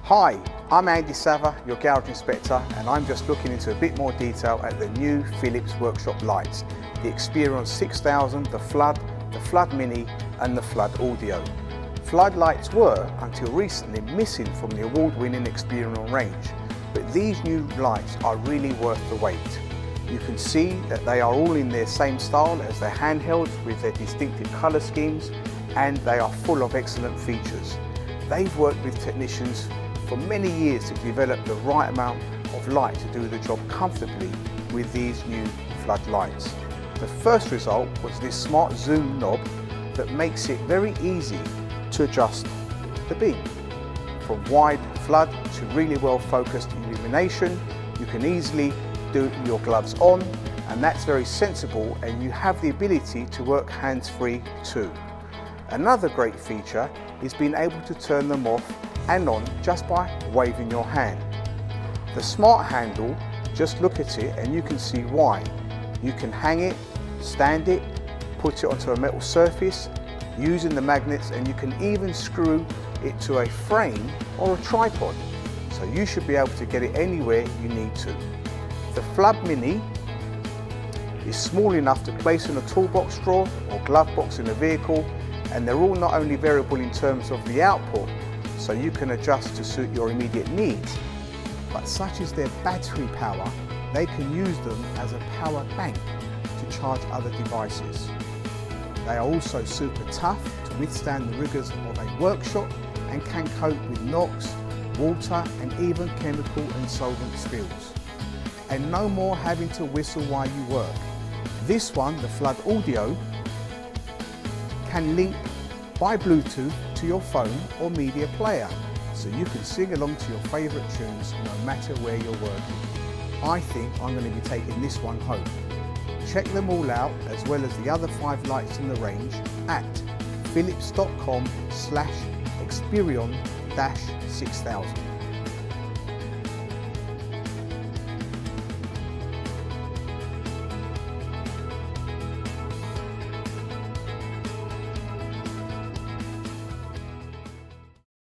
Hi, I'm Andy Savva, your Garage Inspector, and I'm just looking into a bit more detail at the new Philips workshop lights, the Xperion 6000, the Flood Mini and the Flood Audio. Floodlights were, until recently, missing from the award-winning Xperion range, but these new lights are really worth the wait. You can see that they are all in their same style as their handhelds with their distinctive colour schemes, and they are full of excellent features. They've worked with technicians for many years to develop the right amount of light to do the job comfortably with these new floodlights. The first result was this smart zoom knob that makes it very easy to adjust the beam. From wide flood to really well focused illumination, you can easily do your gloves on, and that's very sensible, and you have the ability to work hands-free too. Another great feature is being able to turn them off and on just by waving your hand. The smart handle, just look at it and you can see why. You can hang it, stand it, put it onto a metal surface using the magnets, and you can even screw it to a frame or a tripod. So you should be able to get it anywhere you need to. The Flood Mini is small enough to place in a toolbox drawer or glove box in a vehicle, and they're all not only variable in terms of the output, so you can adjust to suit your immediate needs, but such is their battery power, they can use them as a power bank to charge other devices. They are also super tough to withstand the rigours of a workshop and can cope with knocks, water and even chemical and solvent spills. And no more having to whistle while you work. This one, the Flood Audio, can link by Bluetooth to your phone or media player, so you can sing along to your favourite tunes no matter where you're working. I think I'm going to be taking this one home. Check them all out, as well as the other 5 lights in the range, at philips.com/Xperion-6000.